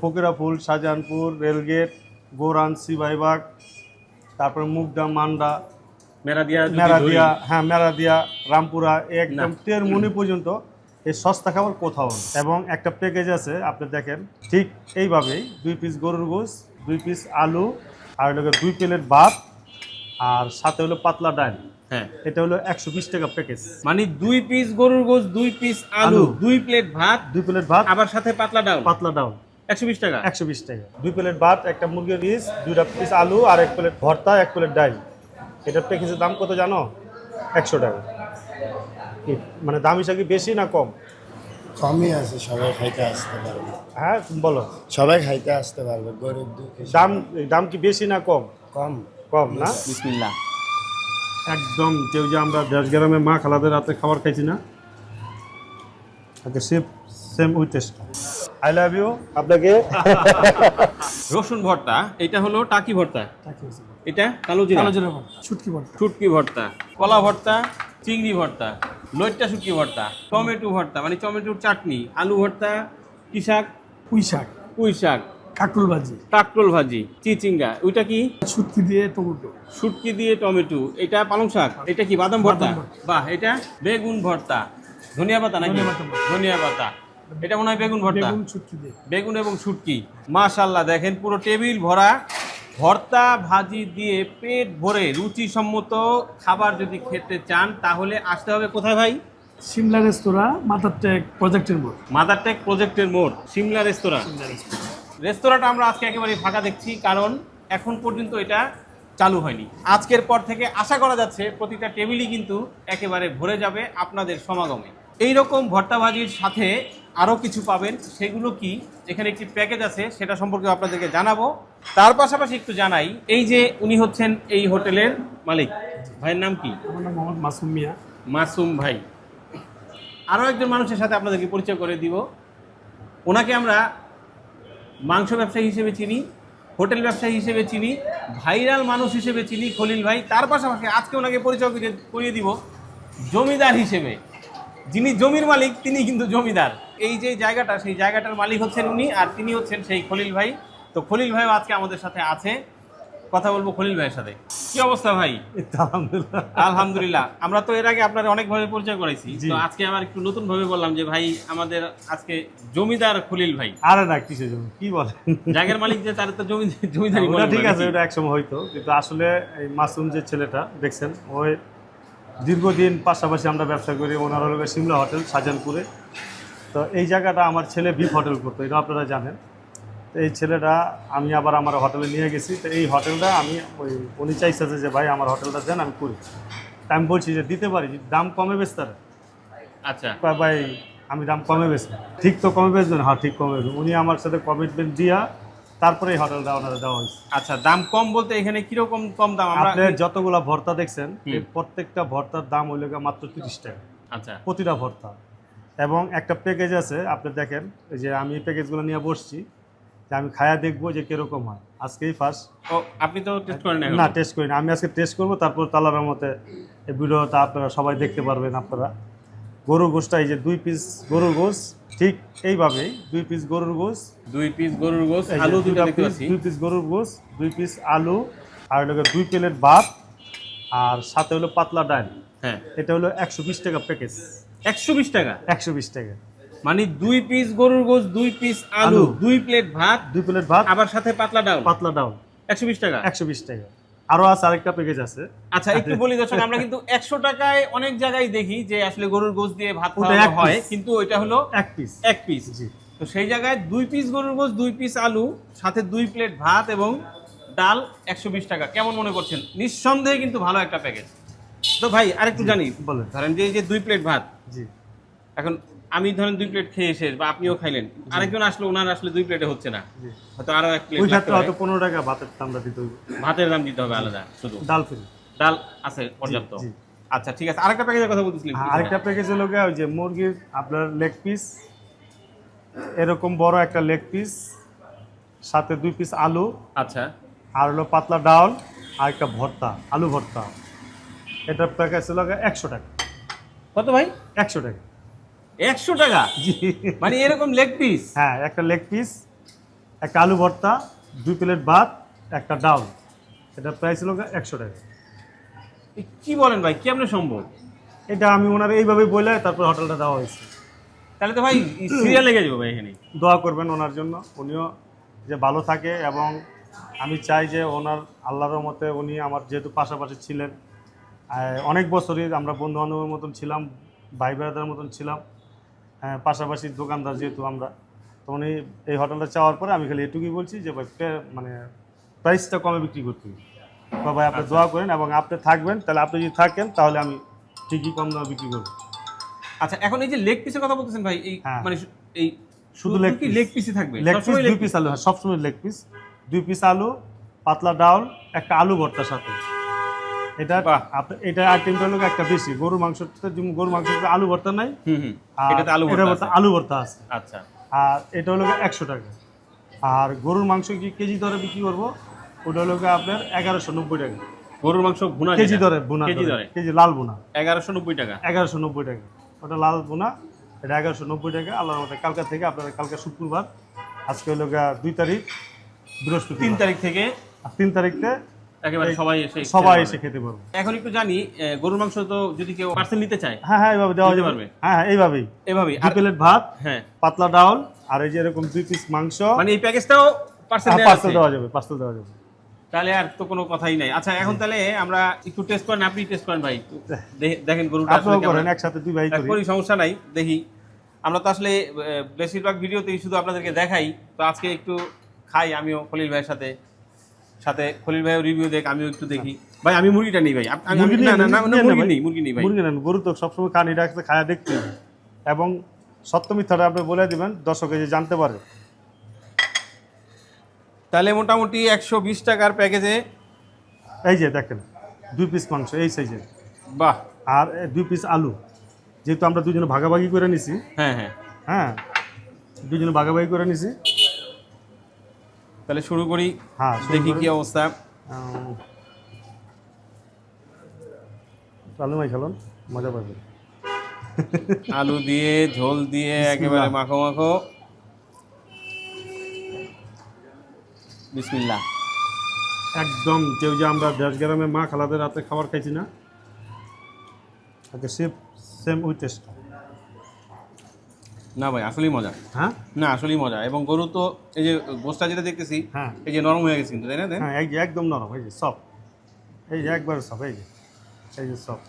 Fakirapool, Shahjahanpur, rail gate, গোরান, সিবাইবাগ, তারপরে মুগদা, মান্ডা, মেরাদিয়া, হ্যাঁ মেরাদিয়া, রামপুরা, একদম টেরমুনি পর্যন্ত এই সস্তা খাবার কোথাও নেই। এবং একটা প্যাকেজ আছে, আপনি দেখেন ঠিক এইভাবেই 2 পিস গরুর গোস, 2 পিস আলু, আর হলো 2 প্লেট ভাত, আর সাথে হলো পাতলা ডাল। হ্যাঁ, এটা হলো 120 টাকা প্যাকেজ। মানে 2 পিস গরুর গোশত, 2 পিস আলু, 2 প্লেট ভাত, 2 প্লেট ভাত, আবার সাথে পাতলা ডাল। 120 টাকা। 120 টাকা। 2 প্লেট ভাত, একটা মুরগির রিস, 2টা পিস আলু, আর 1 প্লেট ভর্তা, 1 প্লেট ডাল। এটার প্যাকেজের দাম কত জানো? 100 টাকা। মানে দাম হিসাবে বেশি না কম? কমই আছে, সবাই খাইতে আসতে পারবে। হ্যাঁ বলো। সবাই খাইতে আসতে পারবে, গরিব দুঃখী। দাম কি বেশি না কম? কম। কম না? বিসমিল্লাহ। একদম কেউ যে আমরা দেশ গ্রামে মা খালাদের রাতে খাবার খাইছি না, সেম ওই টেস্ট। আই লাভ ইউ আপনাকে। রসুন ভর্তা, এটা হলো টাকি ভর্তা, এটা কালো জিরা, শুটকি ভর্তা, কলা ভর্তা, চিংড়ি ভর্তা, লইট্টা শুটকি ভর্তা, টমেটো ভর্তা মানে টমেটোর চাটনি, আলু ভর্তা, কি শাক? পুঁই শাক, কাকরোল ভাজি, চিচিঙ্গা, ওইটা কি? শুটকি দিয়ে টমেটো, শুটকি দিয়ে টমেটো, এটা পালং শাক, এটা কি বাদাম ভর্তা? বাহ, এটা বেগুন ভর্তা, ধনিয়া পাতা নাকি? ধনিয়া পাতা, এটা মনে হয় বেগুন ভর্তা, বেগুন এবং শুটকি। মাশাআল্লাহ, দেখেন পুরো টেবিল ভরা ভর্তা ভাজি দিয়ে পেট ভরে রুচিসম্মত খাবার যদি খেতে চান তাহলে আসতে হবে কোথায় ভাই? সিমলা রেস্তোরাঁ, মাদারটেক প্রজেক্টের মোড়। মাদারটেক প্রজেক্টের মোড়, সিমলা রেস্তোরাঁ। রেস্তোরাঁটা আমরা আজকে একেবারে ফাঁকা দেখছি, কারণ এখন পর্যন্ত এটা চালু হয়নি। আজকের পর থেকে আশা করা যাচ্ছে প্রতিটা টেবিলই কিন্তু একেবারে ভরে যাবে আপনাদের সমাগমে। এই রকম ভর্তা ভাজির সাথে আরও কিছু পাবেন, সেগুলো কি, এখানে একটি প্যাকেজ আছে, সেটা সম্পর্কে আপনাদেরকে জানাবো। তার পাশাপাশি একটু জানাই, এই যে উনি হচ্ছেন এই হোটেলের মালিক, ভাইয়ের নাম কি? আমার নাম মোহাম্মদ মাসুম মিয়া। মাসুম ভাই। আরও একজন মানুষের সাথে আপনাদেরকে পরিচয় করে দিব। ওনাকে আমরা মাংস ব্যবসায়ী হিসেবে চিনি, হোটেল ব্যবসায়ী হিসেবে চিনি, ভাইরাল মানুষ হিসেবে চিনি খলিল ভাই। তার পাশাপাশি আজকে ওনাকে পরিচয় করিয়ে দিব জমিদার হিসেবে। যিনি জমির মালিক তিনি কিন্তু জমিদার। এই যে জায়গাটা, সেই জায়গাটার মালিক হচ্ছেন উনি, আর তিনি হচ্ছেন সেই খলিল ভাই। তো খলিল ভাইও আজকে আমাদের সাথে আছে, কথা বলবো খলিল ভাইয়ের সাথে। কি অবস্থা ভাই? আলহামদুলিল্লাহ। আলহামদুলিল্লাহ। আমরা তো এর আগে আপনার অনেকভাবে পরিচয় করাইছি, তো আজকে আবার একটু নতুন ভাবে বললাম যে ভাই আমাদের আজকে জমিদার খলিল ভাই। আরে না, কিসের জমি, কি বলেন? জায়গার মালিক যে, তার তো জমিদারি। ওটা ঠিক আছে, ওটা একসময় হয়তো, কিন্তু আসলে এই মাসুম যে ছেলেটা দেখছেন, ওই দীর্ঘদিন পাশাপাশি আমরা ব্যবসা করি। ওনার হলো সিমলা হোটেল, শাহজাহানপুরে। তো এই জায়গাটা আমার ছেলে বিফ হোটেল করতো, এটা আপনারা জানেন। তো এই ছেলেটা আমি আবার আমার হোটেলে নিয়ে গেছি। তো এই হোটেলটা আমি উনি চাইছে যে ভাই আমার হোটেলটা দেন, আমি করি। তা আমি বলছি যে দিতে পারি, দাম কমে বেচতার। আচ্ছা ভাই আমি দাম কমে বেচবো। ঠিক তো কমে বেচবেন? হ্যাঁ ঠিক কমে বেচবেন। উনি আমার সাথে কমিটমেন্ট দিয়া তারপরে এই হোটেলটা ওনারা দেওয়া হয়েছে। আচ্ছা, দাম কম বলতে এখানে কিরকম কম দাম? আপনি যতগুলা ভর্তা দেখছেন, প্রত্যেকটা ভর্তার দাম হইল মাত্র 30 টাকা। আচ্ছা, প্রতিটা ভর্তা। এবং একটা প্যাকেজ আছে, আপনি দেখেন, এই যে আমি প্যাকেজগুলো নিয়ে বসছি, যে আমি খায়া দেখবো যে কিরকম হয়। আজকেই ফার্স্ট। ও আপনি তো টেস্ট করেন না, টেস্ট করি না। আমি আজকে টেস্ট করবো, তারপর তালার মতে এই ভিডিওটা আপনারা সবাই দেখতে পারবেন। আপনারা গরুর গোশটা, এই যে 2 পিস গরুর গোশ, ঠিক এইভাবেই 2 পিস গরুর গোশ, 2 পিস গরুর গোশত, আলু 2টা দেখতে পাচ্ছি, 2 পিস গরুর গোশ, 2 পিস আলু, আর হলো 2 প্লেট ভাত, আর সাথে হলো পাতলা ডাল। হ্যাঁ, এটা হলো 120 টাকা প্যাকেজ। 120 টাকা? 120 টাকা। মানে 2 পিস গরুর গোশত, 2 পিস আলু, 2 প্লেট ভাত, 2 প্লেট ভাত, আবার সাথে পাতলা ডাল। 120 টাকা। 120 টাকা। আরো আছে আরেকটা প্যাকেজ আছে। আচ্ছা, একটু বলি দর্শক, আমরা কিন্তু 100 টাকায় অনেক জায়গায় দেখি যে আসলে গরুর গোশত দিয়ে ভাত খাওয়া হয়, কিন্তু ওইটা হলো এক পিস। জি। তো সেই জায়গায় 2 পিস গরুর গোশত, 2 পিস আলু, সাথে 2 প্লেট ভাত এবং ডাল, 120 টাকা। কেমন মনে করছেন? নিঃসন্দেহে কিন্তু ভালো একটা প্যাকেজ। তো ভাই আরেকটু জানি, বলেন। ধরেন যে এই যে 2 প্লেট ভাত, জি, এখন আমি ধরেন 2 প্লেট খেয়ে শেষ, বা আপনিও খাইলেন, আরেকজন আসলে ওনার আসলে 2 প্লেটে হচ্ছে না, হয়তো আরো 1 প্লেট ওই লাগতে ক্ষেত্রে পারে। হয়তো 15 টাকা ভাতের দামটা দিতে হবে। ভাতের দাম দিতে হবে আলাদা, শুধু ডাল ফ্রি। ডাল আছে পর্যাপ্ত। জি। আচ্ছা ঠিক আছে, আরেকটা প্যাকেজের কথা বলতেছিলেন। আরেকটা প্যাকেজ হলো ওই যে মুরগির আপনার লেগ পিস, এরকম বড় একটা লেগ পিস, সাথে 2 পিস আলু, আচ্ছা, আর হলো পাতলা ডাল, আর একটা ভর্তা, আলু ভর্তা। এটার প্যাকেজ হলো 100 টাকা। কত ভাই? 100 টাকা। 100 টাকা? জি, মানে এরকম লেগ পিস? হ্যাঁ, একটা লেগ পিস, একটা আলু ভর্তা, 2 প্লেট ভাত, একটা ডাল। এটা প্রাইস হলো 100 টাকা। কি বলেন ভাই, কি আপনার সম্ভব? এটা আমি ওনার এইভাবেই বলে তারপর হোটেলটা দেওয়া হয়েছে। তাহলে তো ভাই সিরিয়াল লেগে যাবে ভাই এখানে। দোয়া করবেন ওনার জন্য, উনিও যে ভালো থাকে, এবং আমি চাই যে ওনার আল্লাহর রহমতে উনি আমার যেহেতু পাশাপাশি ছিলেন, অনেক বছরই আমরা বন্ধুবান্ধবের মতন ছিলাম, ভাই ব্রাদারের মতন ছিলাম, পাশাপাশি দোকানদার যেহেতু আমরা, তো উনি এই হোটেলটা চাওয়ার পরে আমি খালি এটুকুই বলছি যে ভাই মানে প্রাইসটা কমে বিক্রি করতে হবে। তো ভাই আপনি দোয়া করেন, এবং আপনি থাকবেন, তাহলে আপনি যদি থাকেন তাহলে আমি ঠিকই কম দামে বিক্রি করবো। আচ্ছা, এখন এই যে লেগ পিসের কথা বলতেছেন ভাই, এই হ্যাঁ। মানে এই শুধু শুধু leg কি piece। লেগ পিসই থাকবে? লেগ পিস, সবসময় leg 2 পিস আলু, হ্যাঁ সবসময় লেগ পিস, 2 পিস আলু, পাতলা ডাউল, একটা আলু ভর্তার সাথে। এটা বাহ। এটা আইটেমটা হলো একটা বেশি, গরুর মাংসতে যেমন গরুর মাংসতে আলু ভর্তা নাই, হুম। আর এটাতে আলু এটার ভর্তা মধ্যে আছে। আলু ভর্তা আছে। আচ্ছা। আর এটা হলো 100 টাকা। আর গরুর মাংস কি কেজি দরে বিক্রি করবো, ওটা হলো আপনার 1190 টাকা গরুর মাংস ভুনা কেজি যেটা, দরে, বোনা কেজি দরে কেজি লাল বোনা 1190 টাকা। 1190 টাকা, ওটা লাল বোনা, এটা 1190 টাকা। আল্লাহর মধ্যে কালকা থেকে আপনারা, কালকে শুক্রবার, আজকে হলো 2 তারিখ বৃহস্পতি, 3 তারিখ থেকে 3 তারিখে একেবারে সবাই এসে সবাই খেতে এসে পারবে। খেতে পারবো। এখন একটু জানি, গরুর মাংস তো যদি কেউ পার্সেল নিতে চায় হ্যাঁ হ্যাঁ, এইভাবে দেওয়া দিতে যাবে। পারবে? হ্যাঁ এইভাবেই, এভাবেই। 2 প্লেট ভাত, হ্যাঁ, পাতলা ডাউল, আর এই যে এরকম 2 পিস মাংস, মানে এই প্যাকেজটাও পার্সেল পার্সেল দেওয়া যাবে, পার্সেল দেওয়া যাবে। তাহলে আর তো কোনো কথাই নাই। আচ্ছা, এখন তাহলে আমরা একটু টেস্ট করেন, আপনি টেস্ট করেন ভাই, দেখেন গরুটা আসলে আপনারাও কেমন। করেন, একসাথে 2 ভাই করি। করি, সমস্যা নাই, দেখি। আমরা তো আসলে বেশিরভাগ ভিডিওতেই শুধু আপনাদেরকে দেখাই, তো আজকে একটু খাই আমিও খলিল ভাইয়ের সাথে, সাথে খলিল ভাইও রিভিউ দেখ, আমিও একটু দেখি। ভাই আমি মুরগিটা নিই ভাই, মুরগি না নিয়ে না না, নেন, মুরগি ভাই। নেই, মুরগি নেই ভাই। মুরগি নেন, গরু তো সবসময় কানি রাখতে, খায়া দেখতে হবে। এবং সত্য মিথ্যাটা আপনি বলে দিবেন, দর্শকে যে জানতে পারে। তাহলে মোটামুটি 120 টাকার প্যাকেজে, এই যে দেখেন 2 পিস মাংস এই সাইজের, বাহ। আর 2 পিস আলু, যেহেতু আমরা দুজনে ভাগাভাগি করে নিছি, হ্যাঁ হ্যাঁ, হ্যাঁ দুজনে ভাগাভাগি করে নিছি। তাহলে শুরু করি, হ্যাঁ, শুরু দেখি করি। কি অবস্থা। আলু মাই খেলুন, মজা পাবে। আলু দিয়ে, ঝোল দিয়ে, একেবারে মাখো মাখো। বিসমিল্লাহ। একদম কেউ যে আমরা দেশ গ্রামে মা খালাদের রাতে খাবার খাইছি না, সেম ওই টেস্ট। না ভাই, আসলেই মজা। হ্যাঁ না, আসলেই মজা। এবং গরু তো এই যে গোস্তা যেটা দেখতেছি, হ্যাঁ এই যে নরম হয়ে গেছে কিন্তু, তাই না? হ্যাঁ, এই যে একদম নরম, এই যে সফট, এই যে একবার সফট, এই যে সফট,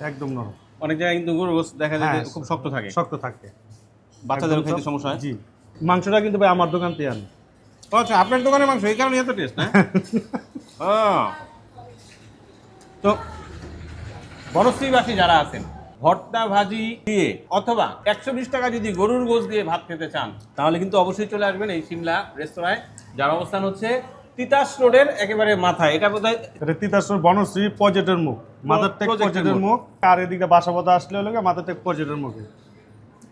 একদম নরম। অনেক জায়গায় কিন্তু গরুর গোস্ত দেখা যায় যে হ্যাঁ, খুব শক্ত থাকে, শক্ত থাকে, বাচ্চাদেরও একদম খেতে soft। সমস্যা হয়। জি, মাংসটা কিন্তু ভাই আমার দোকান থেকে আনি। ও আচ্ছা, আপনার দোকানের মাংস এই কারণে এত টেস্ট, না? ও, তো বনশ্রীবাসী যারা আছেন, ভর্তা ভাজি দিয়ে অথবা 120 টাকা যদি গরুর গোশত দিয়ে ভাত খেতে চান, তাহলে কিন্তু অবশ্যই চলে আসবেন এই সিমলা রেস্তোরাঁয়, যার অবস্থান হচ্ছে তিতাস রোডের একেবারে মাথায়। এটা বোধহয় এটা তিতাসর বনশ্রী পর্যটের মুখ, মাদার টেক প্রজেক্টের পর্যটের মুখ। মুখ, আর এদিকে বাসাবোধা আসলে হলো মাদার টেক পর্যটের মুখে।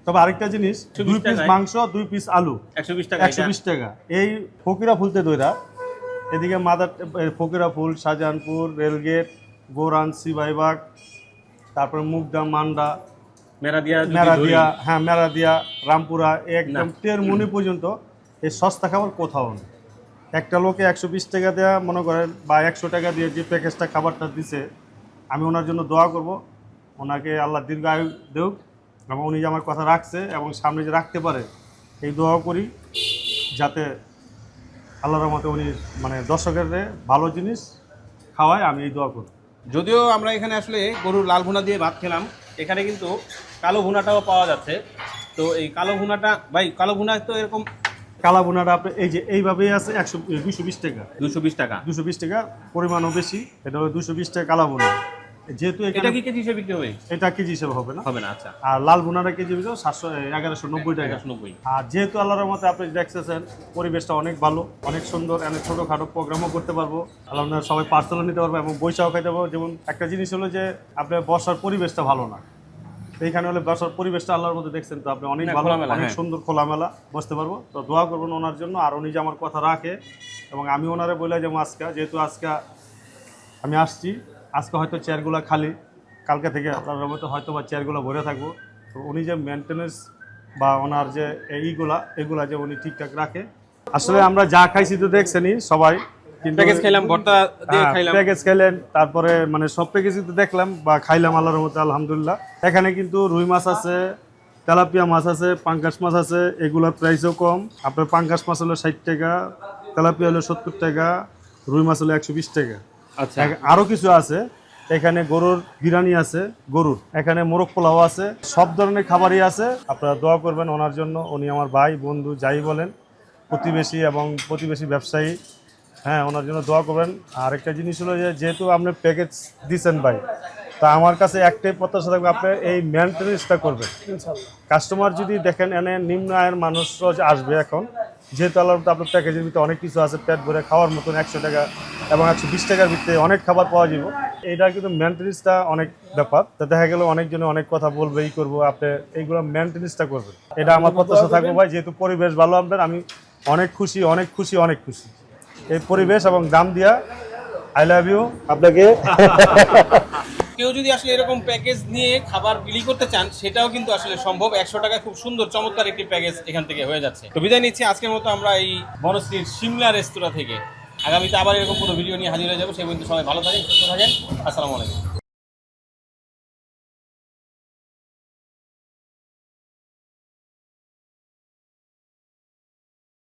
তবে আরেকটা জিনিস, 120 2 পিস টাকায়। মাংস, 2 পিস আলু, 120 টাকা। 120 টাকা। এই ফকিরা ফুলতে দইরা, এদিকে মাদার ফকিরা ফুল, শাহজাহানপুর, রেলগেট, গোরান, সিবাইবাগ, তারপরে মুগদা, মান্ডা, মেরাদিয়া, মেরাদিয়া, হ্যাঁ মেরাদিয়া, রামপুরা, একদম না। টেরমুনি পর্যন্ত এই সস্তা খাবার কোথাও নেই। একটা লোকে 120 টাকা দেওয়া মনে করেন, বা 100 টাকা দিয়ে যে প্যাকেজটা খাবারটা দিছে, আমি ওনার জন্য দোয়া করব, ওনাকে আল্লাহ দীর্ঘ আয়ু দেউক, এবং উনি যে আমার কথা রাখছে এবং সামনে যে রাখতে পারে, এই দোয়া করি যাতে আল্লাহর রহমতে উনি মানে দর্শকের ভালো জিনিস খাওয়ায়, আমি এই দোয়া করি। যদিও আমরা এখানে আসলে গরুর লাল ভুনা দিয়ে ভাত খেলাম, এখানে কিন্তু কালো ভুনাটাও পাওয়া যাচ্ছে। তো এই কালো ভুনাটা ভাই, কালো ভুনা তো এরকম কালা বোনাটা আপনি এই যে এইভাবেই আছে 220 টাকা, 220 টাকা। 220 টাকা, পরিমাণও বেশি। এটা হলো 220 টাকা কালা বোনা, যেহেতু এটা এখানে কি কেজি হিসেবে বিক্রি হবে? এটা কেজি হিসেবে হবে না। হবে না, আচ্ছা। আর লাল বোনাটা কেজি হিসেবে 1190 টাকা। 190। আর যেহেতু আল্লাহর মতে আপনি দেখতেছেন পরিবেশটা অনেক ভালো, অনেক সুন্দর, অনেক ছোটোখাটো প্রোগ্রামও করতে পারবো, আল্লাহ সবাই পার্সেলও নিতে পারবো এবং বৈশাও খাইতে পারবো। যেমন একটা জিনিস হলো যে আপনার বর্ষার পরিবেশটা ভালো না, তো এইখানে হলে বর্ষার পরিবেশটা আল্লাহর মধ্যে দেখছেন তো আপনি অনেক না, ভালো, খোলামেলা, অনেক হ্যাঁ। সুন্দর খোলামেলা বসতে পারবো। তো দোয়া করবেন ওনার জন্য, আর উনি যে আমার কথা রাখে, এবং আমি ওনারে বলে যেমন আজকে যেহেতু আজকে আমি আসছি, আজকে হয়তো চেয়ারগুলো খালি, কালকে থেকে আল্লাহর মতো হয়তো বা চেয়ারগুলো ভরে থাকবো। তো উনি যে মেনটেনেন্স বা ওনার যে এগুলা যে উনি ঠিকঠাক রাখে, আসলে আমরা যা খাইছি তো দেখছেনই সবাই, কিন্তু প্যাকেজ খাইলাম, ভর্তা দিয়ে খাইলাম। প্যাকেজ খাইলেন, তারপরে মানে সব প্যাকেজই তো দেখলাম বা খাইলাম আল্লাহর রহমতে আলহামদুলিল্লাহ। এখানে কিন্তু রুই মাছ আছে, তেলাপিয়া মাছ আছে, পাঙ্গাস মাছ আছে, এগুলোর প্রাইসও কম। আপনার পাঙ্গাস মাছ হলো 60 টাকা, তেলাপিয়া হলো 70 টাকা, রুই মাছ হলো 120 টাকা। আচ্ছা, আরও কিছু আছে, এখানে গরুর বিরিয়ানি আছে, গরুর এখানে মোরগ পোলাও আছে, সব ধরনের খাবারই আছে। আপনারা দোয়া করবেন ওনার জন্য, উনি আমার ভাই বন্ধু যাই বলেন, প্রতিবেশী এবং প্রতিবেশী ব্যবসায়ী। হ্যাঁ, ওনার জন্য দোয়া করবেন। আর একটা জিনিস হলো যে যেহেতু আপনি প্যাকেজ দিচ্ছেন ভাই, তা আমার কাছে একটাই প্রত্যাশা থাকবে, আপনি এই মেনটেন্যান্সটা করবেন। কাস্টমার যদি দেখেন এনে নিম্ন আয়ের মানুষরা যে আসবে এখন, যেহেতু আল্লাহর মতো আপনার প্যাকেজের ভিতরে অনেক কিছু আছে, পেট ভরে খাওয়ার মতন 100 টাকা এবং 120 টাকার ভিতরে অনেক খাবার পাওয়া যাবে। এটা কিন্তু মেনটেন্যান্সটা অনেক ব্যাপার। তা দেখা গেল অনেকজনে অনেক কথা বলবে, এই করবো, আপনি এইগুলো মেনটেন্যান্সটা করবেন। এটা আমার প্রত্যাশা থাকবে ভাই, যেহেতু পরিবেশ ভালো আপনার, আমি অনেক খুশি, অনেক খুশি, অনেক খুশি। এই পরিবেশ এবং দাম দিয়া আই লাভ ইউ আপনাকে। কেউ যদি আসলে এরকম প্যাকেজ নিয়ে খাবার বিলি করতে চান, সেটাও কিন্তু আসলে সম্ভব। 100 টাকায় খুব সুন্দর চমৎকার একটি প্যাকেজ এখান থেকে হয়ে যাচ্ছে। তো বিদায় নিচ্ছি আজকের মতো আমরা এই বনশ্রীর সিমলা রেস্তোরাঁ থেকে। আগামীতে আবার এরকম কোনো ভিডিও নিয়ে হাজির হয়ে যাবো। সেই পর্যন্ত সবাই ভালো থাকেন, সুস্থ থাকেন। আসসালামু আলাইকুম।